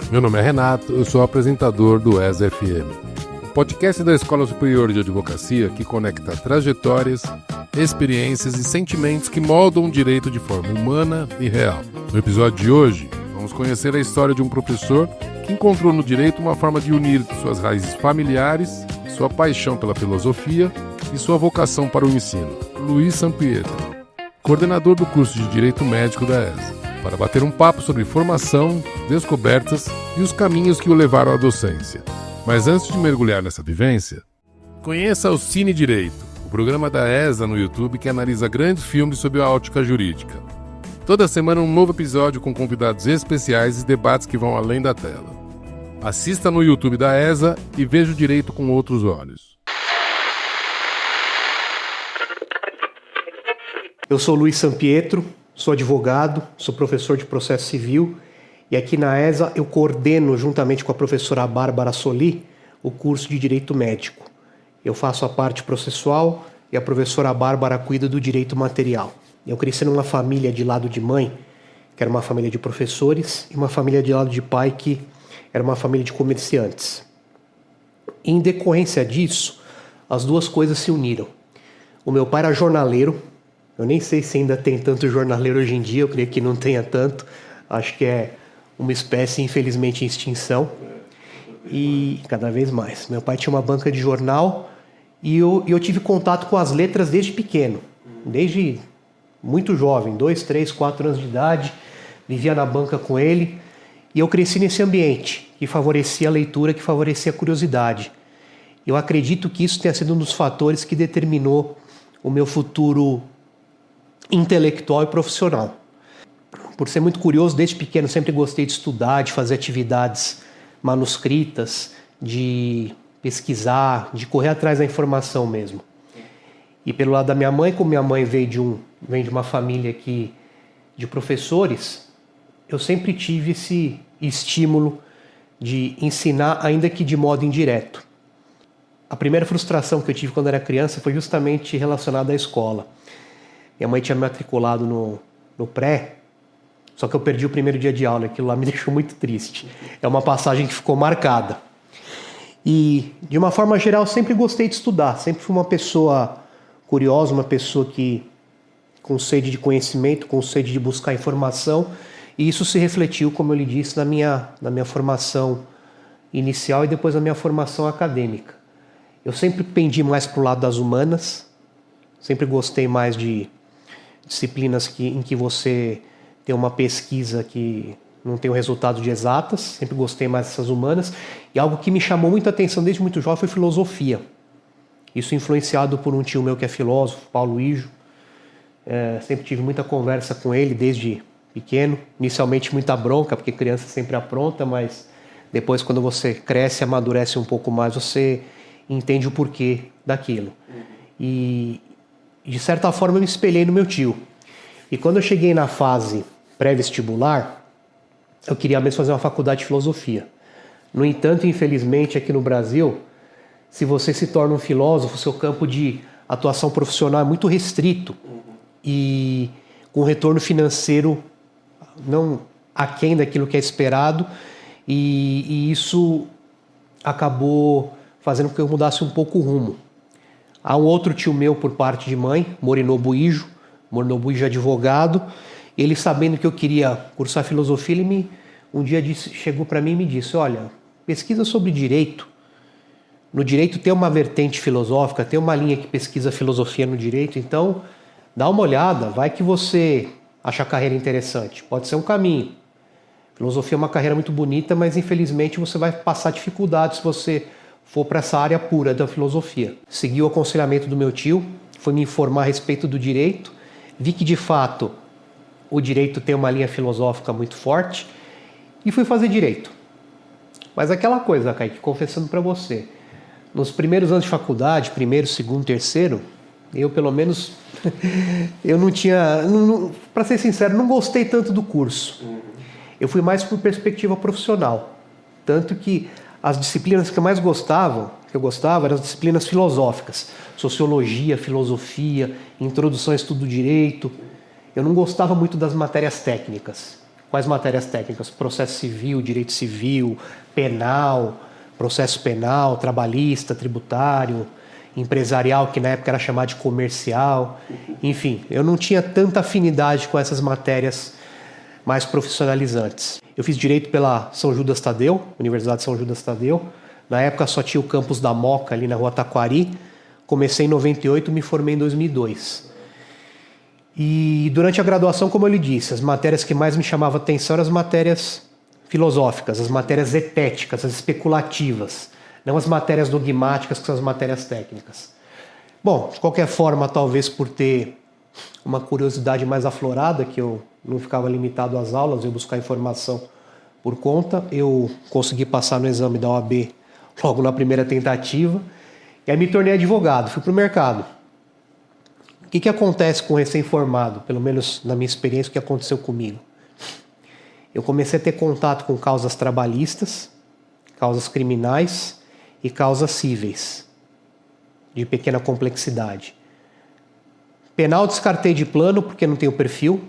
Meu nome é Renato, eu sou apresentador do ESA FM, o podcast da Escola Superior de Advocacia que conecta trajetórias, experiências e sentimentos que moldam o direito de forma humana e real. No episódio de hoje, vamos conhecer a história de um professor que encontrou no direito uma forma de unir suas raízes familiares, sua paixão pela filosofia e sua vocação para o ensino. Luiz Sampietro, coordenador do curso de Direito Médico da ESA, para bater um papo sobre formação, descobertas e os caminhos que o levaram à docência. Mas antes de mergulhar nessa vivência, conheça o Cine Direito, o programa da ESA no YouTube que analisa grandes filmes sobre a ótica jurídica. Toda semana um novo episódio com convidados especiais e debates que vão além da tela. Assista no YouTube da ESA e veja o direito com outros olhos. Eu sou Luiz Sampietro, sou advogado, sou professor de processo civil e aqui na ESA eu coordeno, juntamente com a professora Bárbara Soli, o curso de Direito Médico. Eu faço a parte processual e a professora Bárbara cuida do direito material. Eu cresci numa família de lado de mãe, que era uma família de professores, e uma família de lado de pai, que era uma família de comerciantes. Em decorrência disso, as duas coisas se uniram. O meu pai era jornaleiro. Eu nem sei se ainda tem tanto jornaleiro hoje em dia, eu creio que não tenha tanto. Acho que é uma espécie, infelizmente, em extinção. E cada vez mais. Meu pai tinha uma banca de jornal e eu tive contato com as letras desde pequeno. Desde muito jovem, 2, 3, 4 anos de idade. Vivia na banca com ele. E eu cresci nesse ambiente que favorecia a leitura, que favorecia a curiosidade. Eu acredito que isso tenha sido um dos fatores que determinou o meu futuro intelectual e profissional. Por ser muito curioso, desde pequeno sempre gostei de estudar, de fazer atividades manuscritas, de pesquisar, de correr atrás da informação mesmo. E pelo lado da minha mãe, como minha mãe vem de uma família de professores, eu sempre tive esse estímulo de ensinar, ainda que de modo indireto. A primeira frustração que eu tive quando era criança foi justamente relacionada à escola. Minha mãe tinha me matriculado no pré, só que eu perdi o primeiro dia de aula, aquilo lá me deixou muito triste. É uma passagem que ficou marcada. E, de uma forma geral, eu sempre gostei de estudar, sempre fui uma pessoa curiosa, uma pessoa com sede de conhecimento, com sede de buscar informação, e isso se refletiu, como eu lhe disse, na minha formação inicial e depois na minha formação acadêmica. Eu sempre pendi mais para o lado das humanas, sempre gostei mais de disciplinas em que você tem uma pesquisa que não tem o resultado de exatas, sempre gostei mais dessas humanas, e algo que me chamou muita atenção desde muito jovem foi filosofia. Isso influenciado por um tio meu que é filósofo, Paulo Ijo. Sempre tive muita conversa com ele desde pequeno, inicialmente muita bronca, porque criança sempre apronta, mas depois quando você cresce, amadurece um pouco mais, você entende o porquê daquilo. E de certa forma eu me espelhei no meu tio. E quando eu cheguei na fase pré-vestibular, eu queria mesmo fazer uma faculdade de filosofia. No entanto, infelizmente, aqui no Brasil, se você se torna um filósofo, seu campo de atuação profissional é muito restrito e com retorno financeiro não aquém daquilo que é esperado, e isso acabou fazendo com que eu mudasse um pouco o rumo. Há um outro tio meu por parte de mãe, Morinobu Ijo é advogado. Ele, sabendo que eu queria cursar filosofia, ele um dia chegou para mim e me disse: olha, pesquisa sobre direito. No direito tem uma vertente filosófica, tem uma linha que pesquisa filosofia no direito, então dá uma olhada, vai que você acha a carreira interessante, pode ser um caminho. Filosofia é uma carreira muito bonita, mas infelizmente você vai passar dificuldades se você for para essa área pura da filosofia. Segui o aconselhamento do meu tio, foi me informar a respeito do direito, vi que de fato o direito tem uma linha filosófica muito forte e fui fazer direito. Mas aquela coisa, Kaique, confessando para você, nos primeiros anos de faculdade, primeiro, segundo, terceiro, eu pelo menos, eu não tinha, para ser sincero, não gostei tanto do curso. Eu fui mais por perspectiva profissional, tanto que as disciplinas que eu mais gostava eram as disciplinas filosóficas, sociologia, filosofia, introdução ao estudo do direito. Eu não gostava muito das matérias técnicas. Quais matérias técnicas? Processo civil, direito civil, penal, processo penal, trabalhista, tributário, empresarial, que na época era chamado de comercial. Enfim, eu não tinha tanta afinidade com essas matérias mais profissionalizantes. Eu fiz direito pela São Judas Tadeu, Universidade de São Judas Tadeu. Na época só tinha o campus da Moca ali na Rua Taquari. Comecei em 98, me formei em 2002. E durante a graduação, como eu lhe disse, as matérias que mais me chamavam a atenção eram as matérias filosóficas, as matérias etéticas, as especulativas, não as matérias dogmáticas, que são as matérias técnicas. Bom, de qualquer forma, talvez por ter uma curiosidade mais aflorada, que eu não ficava limitado às aulas, eu buscar informação por conta, eu consegui passar no exame da OAB logo na primeira tentativa, e aí me tornei advogado, fui para o mercado. O que acontece com o recém-formado? Pelo menos na minha experiência, o que aconteceu comigo? Eu comecei a ter contato com causas trabalhistas, causas criminais e causas cíveis, de pequena complexidade. Penal descartei de plano porque não tenho perfil.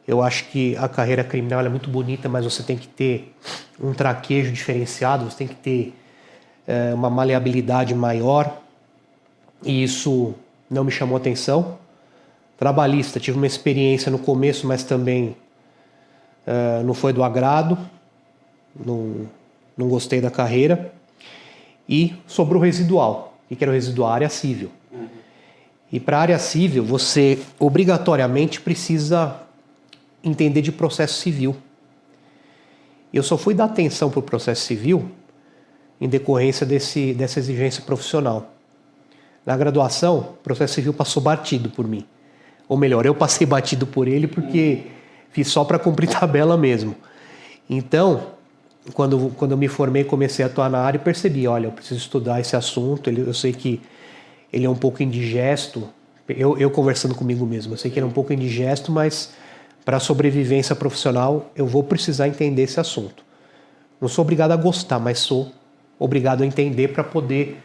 Eu acho que a carreira criminal é muito bonita, mas você tem que ter um traquejo diferenciado, você tem que ter uma maleabilidade maior, e isso não me chamou atenção. Trabalhista, tive uma experiência no começo, mas também não foi do agrado, não gostei da carreira. E sobrou o residual. O que era o residual? A área civil. E para a área civil, você obrigatoriamente precisa entender de processo civil. Eu só fui dar atenção para o processo civil em decorrência dessa exigência profissional. Na graduação, o processo civil passou batido por mim. Ou melhor, eu passei batido por ele porque fiz só para cumprir tabela mesmo. Então, quando eu me formei, comecei a atuar na área e percebi, olha, eu preciso estudar esse assunto, eu sei que ele é um pouco indigesto, eu conversando comigo mesmo, eu sei que ele é um pouco indigesto, mas para a sobrevivência profissional eu vou precisar entender esse assunto. Não sou obrigado a gostar, mas sou obrigado a entender para poder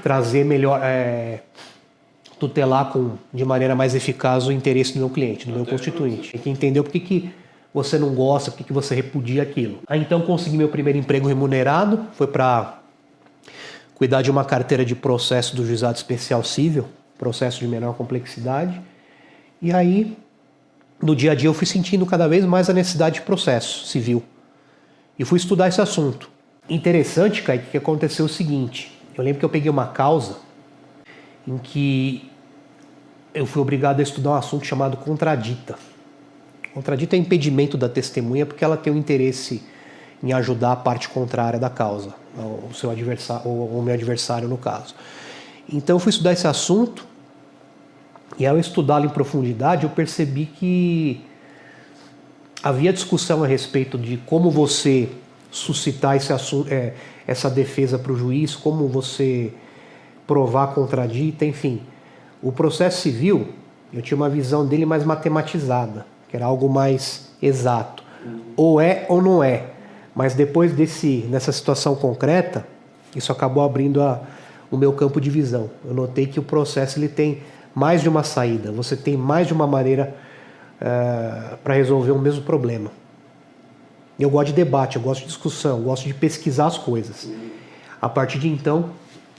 trazer melhor, tutelar de maneira mais eficaz o interesse do meu cliente, do meu constituinte. Tem que entender o que você não gosta, por que você repudia aquilo. Aí então consegui meu primeiro emprego remunerado, foi para cuidar de uma carteira de processo do Juizado Especial Cível, processo de menor complexidade. E aí, no dia a dia, eu fui sentindo cada vez mais a necessidade de processo civil. E fui estudar esse assunto. Interessante, Kaique, que aconteceu o seguinte. Eu lembro que eu peguei uma causa em que eu fui obrigado a estudar um assunto chamado contradita. Contradita é impedimento da testemunha porque ela tem um interesse em ajudar a parte contrária da causa, o seu adversário, ou o meu adversário no caso. Então eu fui estudar esse assunto e ao estudá-lo em profundidade eu percebi que havia discussão a respeito de como você suscitar esse assunto, essa defesa para o juiz, como você provar contradita, enfim. O processo civil, eu tinha uma visão dele mais matematizada, que era algo mais exato. Ou é ou não é. Mas depois dessa situação concreta, isso acabou abrindo o meu campo de visão. Eu notei que o processo ele tem mais de uma saída, você tem mais de uma maneira para resolver o mesmo problema. Eu gosto de debate, eu gosto de discussão, eu gosto de pesquisar as coisas. A partir de então,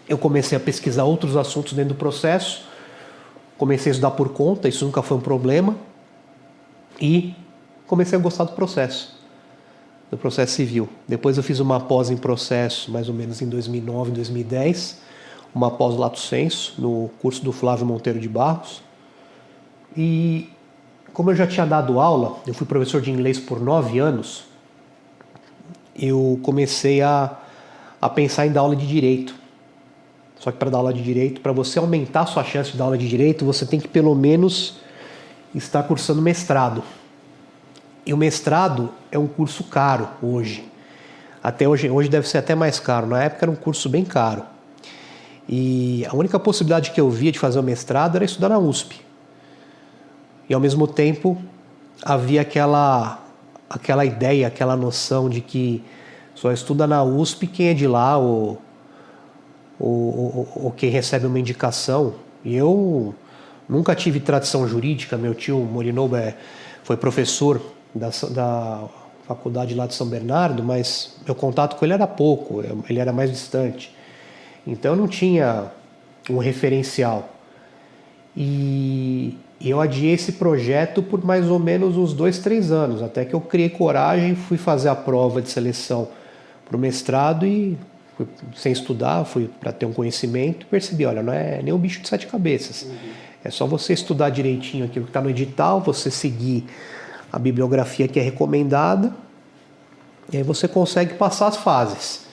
eu comecei a pesquisar outros assuntos dentro do processo, comecei a estudar por conta, isso nunca foi um problema, e comecei a gostar do processo civil. Depois eu fiz uma pós em processo, mais ou menos em 2009, 2010, uma pós lato sensu, no curso do Flávio Monteiro de Barros. E como eu já tinha dado aula, eu fui professor de inglês por 9 anos, eu comecei a pensar em dar aula de direito. Só que para dar aula de direito, para você aumentar a sua chance de dar aula de direito, você tem que pelo menos estar cursando mestrado. E o mestrado é um curso caro hoje. Até hoje deve ser até mais caro. Na época era um curso bem caro. E a única possibilidade que eu via de fazer o mestrado era estudar na USP. E ao mesmo tempo havia aquela ideia, aquela noção de que só estuda na USP quem é de lá ou quem recebe uma indicação. E eu nunca tive tradição jurídica. Meu tio Morinoba foi professor da faculdade lá de São Bernardo, mas meu contato com ele era pouco, ele era mais distante. Então eu não tinha um referencial. E eu adiei esse projeto por mais ou menos uns 2-3 anos, até que eu criei coragem, fui fazer a prova de seleção para o mestrado e, sem estudar, fui para ter um conhecimento, percebi, olha, não é nem um bicho de 7 cabeças. É só você estudar direitinho aquilo que está no edital, você seguir a bibliografia que é recomendada, e aí você consegue passar as fases.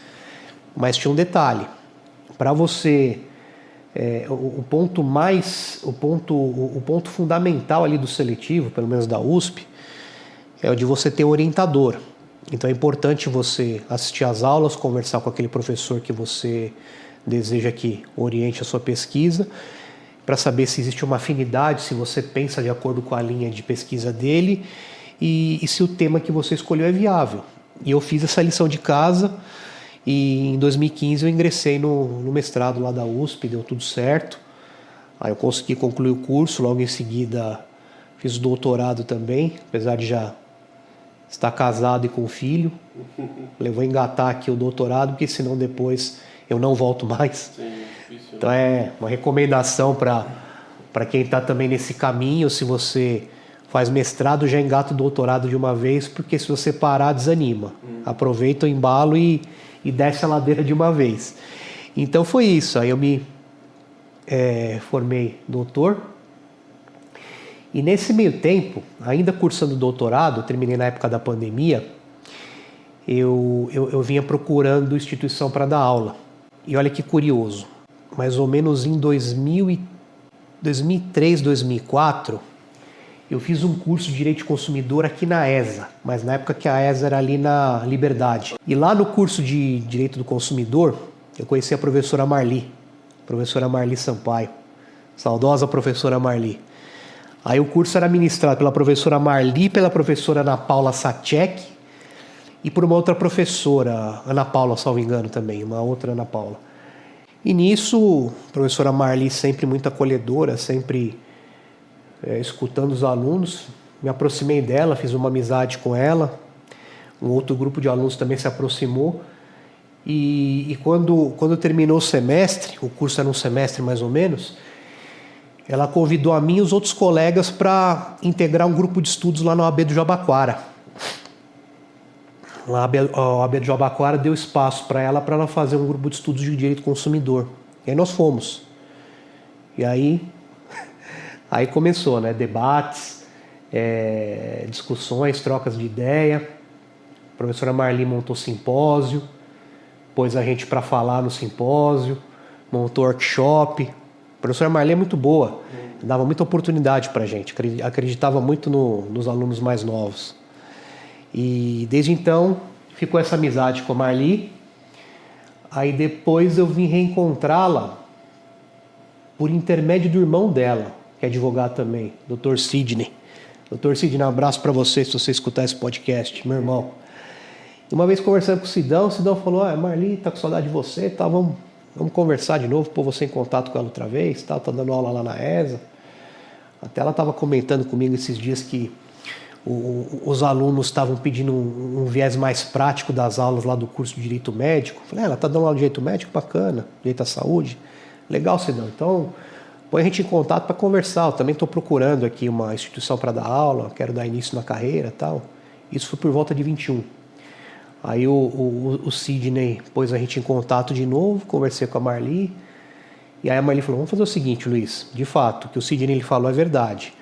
Mas tinha um detalhe, para você... o ponto fundamental ali do seletivo, pelo menos da USP, é o de você ter um orientador. Então é importante você assistir às aulas, conversar com aquele professor que você deseja que oriente a sua pesquisa, para saber se existe uma afinidade, se você pensa de acordo com a linha de pesquisa dele e se o tema que você escolheu é viável. E eu fiz essa lição de casa. E em 2015 eu ingressei no mestrado lá da USP, deu tudo certo. Aí eu consegui concluir o curso, logo em seguida fiz o doutorado também, apesar de já estar casado e com filho. Eu vou engatar aqui o doutorado, porque senão depois eu não volto mais. Sim, difícil. Então é uma recomendação para quem está também nesse caminho, se você faz mestrado, já engata o doutorado de uma vez, porque se você parar, desanima. Aproveita o embalo e desce a ladeira de uma vez. Então foi isso, aí eu me formei doutor, e nesse meio tempo, ainda cursando doutorado, terminei na época da pandemia, eu vinha procurando instituição para dar aula. E olha que curioso, mais ou menos em 2003, 2004, eu fiz um curso de Direito de Consumidor aqui na ESA, mas na época que a ESA era ali na Liberdade. E lá no curso de Direito do Consumidor, eu conheci a professora Marli Sampaio, saudosa professora Marli. Aí o curso era ministrado pela professora Marli, pela professora Ana Paula Sacek e por uma outra professora, Ana Paula, salvo engano também, uma outra Ana Paula. E nisso, a professora Marli sempre muito acolhedora, sempre... escutando os alunos, me aproximei dela, fiz uma amizade com ela, um outro grupo de alunos também se aproximou, e quando terminou o semestre, o curso era um semestre mais ou menos, ela convidou a mim e os outros colegas para integrar um grupo de estudos lá na OAB do Jabaquara. A OAB do Jabaquara deu espaço para ela fazer um grupo de estudos de direito do consumidor, e aí nós fomos, e aí começou, né? Debates, discussões, trocas de ideia. A professora Marli montou simpósio, pôs a gente para falar no simpósio, montou workshop. A professora Marli é muito boa, dava muita oportunidade para a gente, acreditava muito nos alunos mais novos. E desde então ficou essa amizade com a Marli. Aí depois eu vim reencontrá-la por intermédio do irmão dela, que é advogado também, Dr. Sidney. Dr. Sidney, um abraço para você, se você escutar esse podcast, meu irmão. E uma vez conversando com o Sidão falou, Marli, tá com saudade de você, tá, vamos conversar de novo, pôr você em contato com ela outra vez, tá dando aula lá na ESA. Até ela estava comentando comigo esses dias que os alunos estavam pedindo um viés mais prático das aulas lá do curso de Direito Médico. Falei, ela tá dando aula de Direito Médico, bacana, Direito à Saúde. Legal, Sidão, então... põe a gente em contato para conversar. Eu também estou procurando aqui uma instituição para dar aula, quero dar início na carreira e tal. Isso foi por volta de 21. Aí o Sidney pôs a gente em contato de novo, conversei com a Marli. E aí a Marli falou, vamos fazer o seguinte, Luiz, de fato, o que o Sidney ele falou é verdade.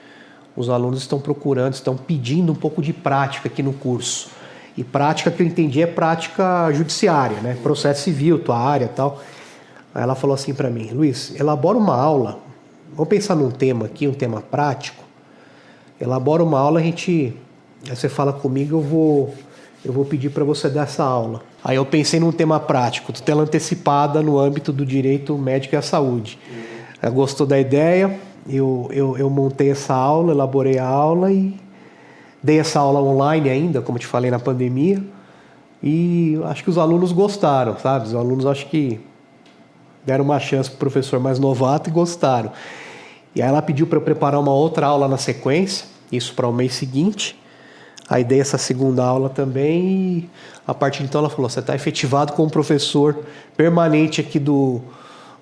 Os alunos estão procurando, estão pedindo um pouco de prática aqui no curso. E prática que eu entendi é prática judiciária, né? Processo civil, tua área e tal. Aí ela falou assim para mim, Luiz, elabora uma aula. Vamos pensar num tema aqui, um tema prático. Elabora uma aula, aí você fala comigo, eu vou pedir para você dar essa aula. Aí eu pensei num tema prático, tutela antecipada no âmbito do direito médico e à saúde. Ela gostou da ideia, eu montei essa aula, elaborei a aula e dei essa aula online ainda, como te falei, na pandemia. E acho que os alunos gostaram, sabe? Os alunos acho que deram uma chance para o professor mais novato e gostaram. E aí ela pediu para eu preparar uma outra aula na sequência, isso para o mês seguinte. Aí dei essa segunda aula também e a partir de então ela falou, você está efetivado como professor permanente aqui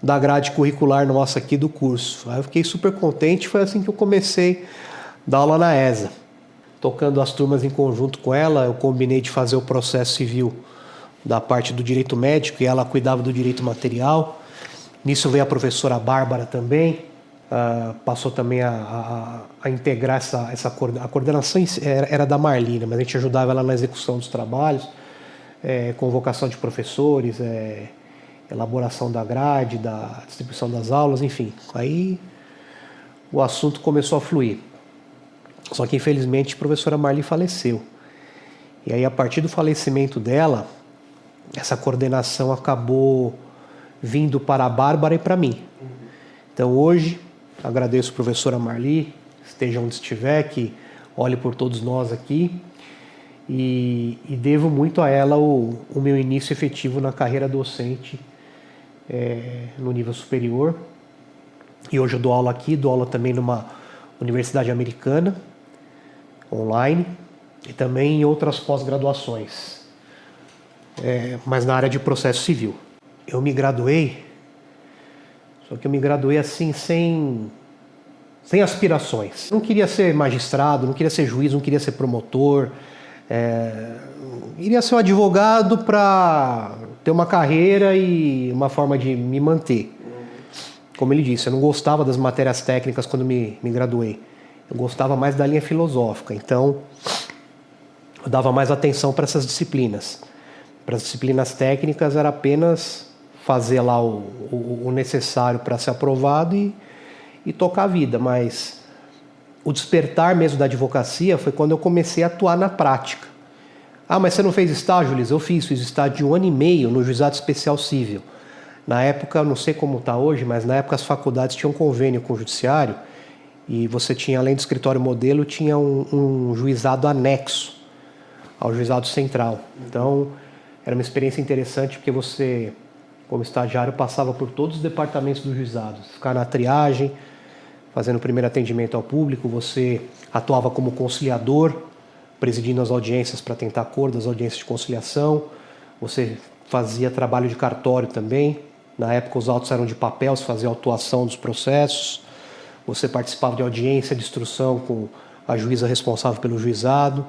da grade curricular nossa aqui do curso. Aí eu fiquei super contente, foi assim que eu comecei a dar aula na ESA. Tocando as turmas em conjunto com ela, eu combinei de fazer o processo civil da parte do direito médico e ela cuidava do direito material. Nisso veio a professora Bárbara também, passou também a integrar a coordenação era da Marlina, mas a gente ajudava ela na execução dos trabalhos, convocação de professores, elaboração da grade, da distribuição das aulas, enfim. Aí o assunto começou a fluir. Só que infelizmente a professora Marli faleceu. E aí a partir do falecimento dela, essa coordenação acabou vindo para a Bárbara e para mim. Então hoje, agradeço a professora Marli, esteja onde estiver, que olhe por todos nós aqui, e devo muito a ela o meu início efetivo na carreira docente no nível superior. E hoje eu dou aula aqui, dou aula também numa universidade americana, online, e também em outras pós-graduações, mas na área de processo civil. Eu me graduei, só que eu me graduei assim sem aspirações. Não queria ser magistrado, não queria ser juiz, não queria ser promotor, iria ser um advogado para ter uma carreira e uma forma de me manter. Como ele disse, eu não gostava das matérias técnicas quando me graduei. Eu gostava mais da linha filosófica, então eu dava mais atenção para essas disciplinas. Para as disciplinas técnicas era apenas fazer lá o necessário para ser aprovado e tocar a vida, mas o despertar mesmo da advocacia foi quando eu comecei a atuar na prática. Ah, mas você não fez estágio, Liz? Eu fiz estágio de 1 ano e meio no Juizado Especial Cível. Na época, eu não sei como está hoje, mas na época as faculdades tinham convênio com o judiciário e você tinha, além do escritório modelo, tinha um juizado anexo ao juizado central. Então, era uma experiência interessante porque você, como estagiário, passava por todos os departamentos do juizado. Ficava na triagem, fazendo o primeiro atendimento ao público, você atuava como conciliador, presidindo as audiências para tentar acordo, as audiências de conciliação, você fazia trabalho de cartório também. Na época os autos eram de papel, se fazia autuação dos processos, você participava de audiência de instrução com a juíza responsável pelo juizado.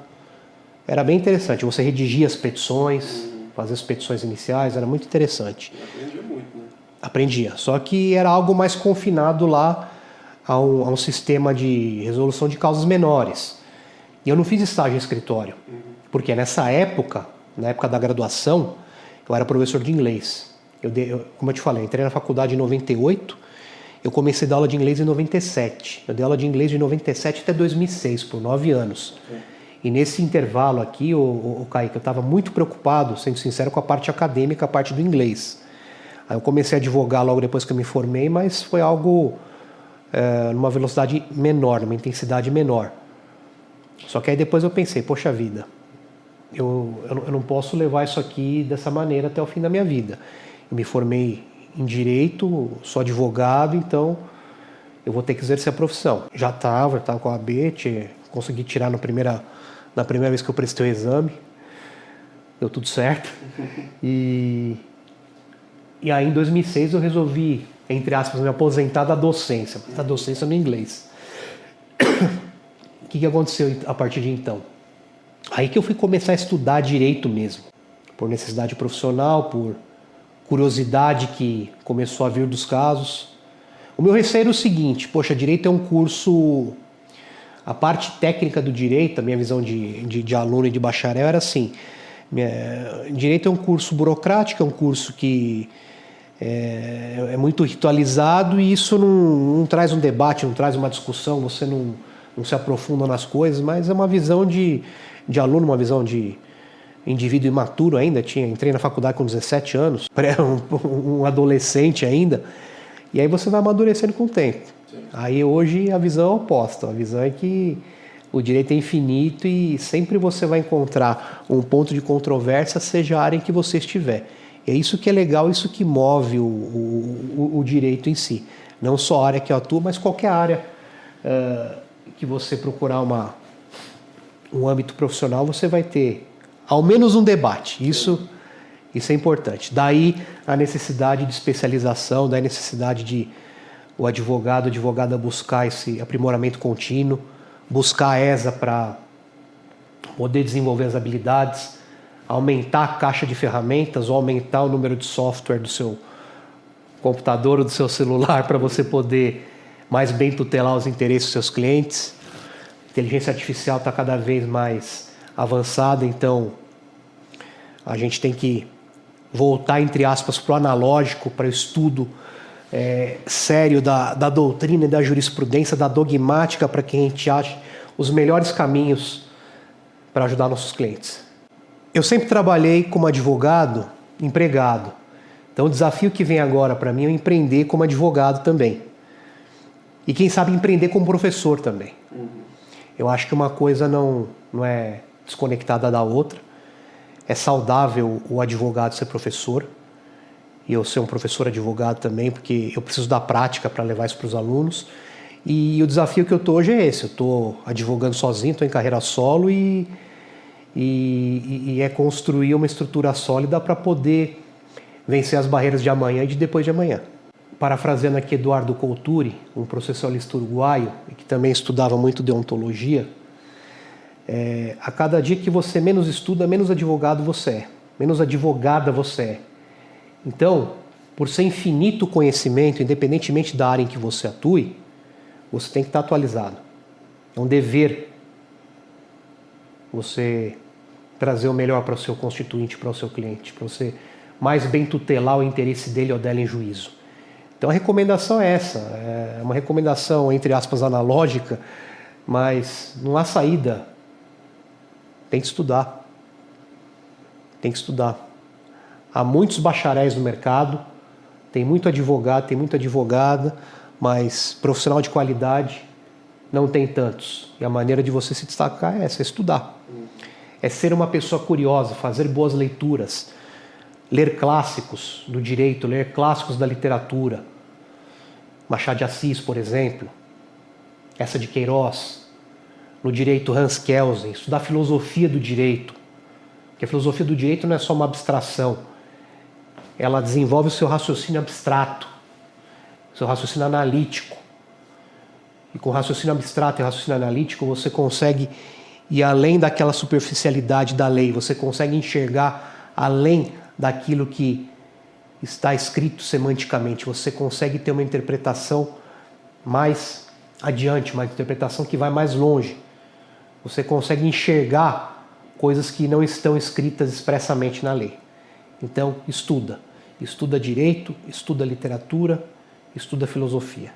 Era bem interessante, você redigia as petições, fazia as petições iniciais, era muito interessante. Aprendia muito, né? Aprendia, só que era algo mais confinado lá a um sistema de resolução de causas menores. E eu não fiz estágio em escritório, porque nessa época, na época da graduação, eu era professor de inglês. Como eu te falei, entrei na faculdade em 98, eu comecei a dar aula de inglês em 97. Eu dei aula de inglês de 97 até 2006, por 9 anos. E nesse intervalo aqui, o Kaique, eu estava muito preocupado, sendo sincero, com a parte acadêmica, a parte do inglês. Aí eu comecei a advogar logo depois que eu me formei, mas foi algo numa velocidade menor, numa intensidade menor. Só que aí depois eu pensei, poxa vida, eu não posso levar isso aqui dessa maneira até o fim da minha vida. Eu me formei em Direito, sou advogado, então eu vou ter que exercer a profissão. Já estava com a AB, consegui tirar na primeira vez que eu prestei o exame, deu tudo certo. E aí em 2006 eu resolvi, entre aspas, me aposentar da docência no inglês. O que aconteceu a partir de então? Aí que eu fui começar a estudar direito mesmo, por necessidade profissional, por curiosidade que começou a vir dos casos. O meu receio era o seguinte, poxa, direito é um curso... A parte técnica do direito, a minha visão de aluno e de bacharel era assim, direito é um curso burocrático, é um curso que é muito ritualizado e isso não traz um debate, não traz uma discussão, você não se aprofunda nas coisas, mas é uma visão de aluno, uma visão de indivíduo imaturo ainda. Entrei na faculdade com 17 anos, era um adolescente ainda, e aí você vai amadurecendo com o tempo. Sim. Aí hoje a visão é oposta, a visão é que o direito é infinito e sempre você vai encontrar um ponto de controvérsia, seja a área em que você estiver. É isso que é legal, isso que move o direito em si. Não só a área que eu atuo, mas qualquer área que você procurar um âmbito profissional, você vai ter ao menos um debate. Isso é importante. Daí a necessidade de especialização, daí a necessidade de o advogado, a advogada buscar esse aprimoramento contínuo, buscar a ESA para poder desenvolver as habilidades, aumentar a caixa de ferramentas ou aumentar o número de software do seu computador ou do seu celular para você poder mais bem tutelar os interesses dos seus clientes. A inteligência artificial está cada vez mais avançada, então a gente tem que voltar, entre aspas, para o analógico, para o estudo sério da doutrina e da jurisprudência, da dogmática, para que a gente ache os melhores caminhos para ajudar nossos clientes. Eu sempre trabalhei como advogado, empregado. Então o desafio que vem agora para mim é empreender como advogado também. E quem sabe empreender como professor também. Eu acho que uma coisa não é desconectada da outra. É saudável o advogado ser professor. E eu ser um professor advogado também, porque eu preciso da prática para levar isso para os alunos. E o desafio que eu estou hoje é esse. Eu estou advogando sozinho, estou em carreira solo e é construir uma estrutura sólida para poder vencer as barreiras de amanhã e de depois de amanhã. Parafraseando aqui Eduardo Couturi, um processualista uruguaio, que também estudava muito deontologia, a cada dia que você menos estuda, menos advogado você é, menos advogada você é. Então, por ser infinito conhecimento, independentemente da área em que você atue, você tem que estar atualizado. É um dever você trazer o melhor para o seu constituinte, para o seu cliente, para você mais bem tutelar o interesse dele ou dela em juízo. Então a recomendação é essa, é uma recomendação, entre aspas, analógica, mas não há saída. Tem que estudar. Tem que estudar. Há muitos bacharéis no mercado, tem muito advogado, tem muita advogada, mas profissional de qualidade não tem tantos. E a maneira de você se destacar é essa, é estudar. É ser uma pessoa curiosa, fazer boas leituras, ler clássicos do direito, ler clássicos da literatura. Machado de Assis, por exemplo, essa de Queiroz. No direito, Hans Kelsen, estudar filosofia do direito. Porque a filosofia do direito não é só uma abstração. Ela desenvolve o seu raciocínio abstrato, seu raciocínio analítico. E com raciocínio abstrato e raciocínio analítico, você consegue ir além daquela superficialidade da lei. Você consegue enxergar além daquilo que está escrito semanticamente. Você consegue ter uma interpretação mais adiante, uma interpretação que vai mais longe. Você consegue enxergar coisas que não estão escritas expressamente na lei. Então, estuda. Estuda direito, estuda literatura, estuda filosofia.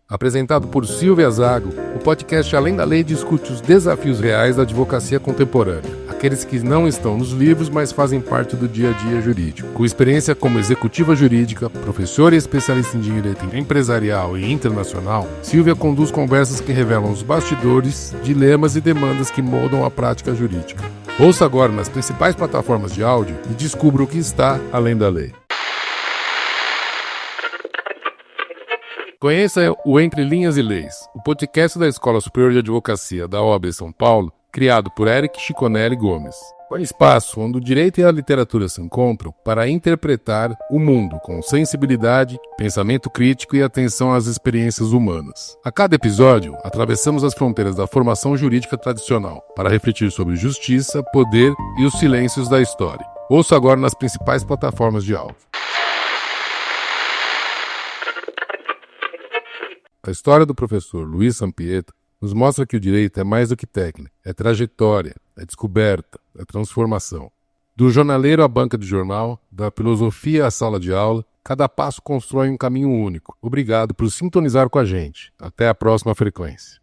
Apresentado por Silvia Zago, o podcast Além da Lei discute os desafios reais da advocacia contemporânea, aqueles que não estão nos livros, mas fazem parte do dia a dia jurídico. Com experiência como executiva jurídica, professora e especialista em direito empresarial e internacional, Silvia conduz conversas que revelam os bastidores, dilemas e demandas que moldam a prática jurídica. Ouça agora nas principais plataformas de áudio e descubra o que está além da lei. Conheça o Entre Linhas e Leis, o podcast da Escola Superior de Advocacia da OAB São Paulo, criado por Eric Chiconelli Gomes. É um espaço onde o direito e a literatura se encontram para interpretar o mundo com sensibilidade, pensamento crítico e atenção às experiências humanas. A cada episódio, atravessamos as fronteiras da formação jurídica tradicional para refletir sobre justiça, poder e os silêncios da história. Ouça agora nas principais plataformas de áudio. A história do professor Luiz Sampietro nos mostra que o direito é mais do que técnica, é trajetória, é descoberta, é transformação. Do jornaleiro à banca de jornal, da filosofia à sala de aula, cada passo constrói um caminho único. Obrigado por sintonizar com a gente. Até a próxima frequência.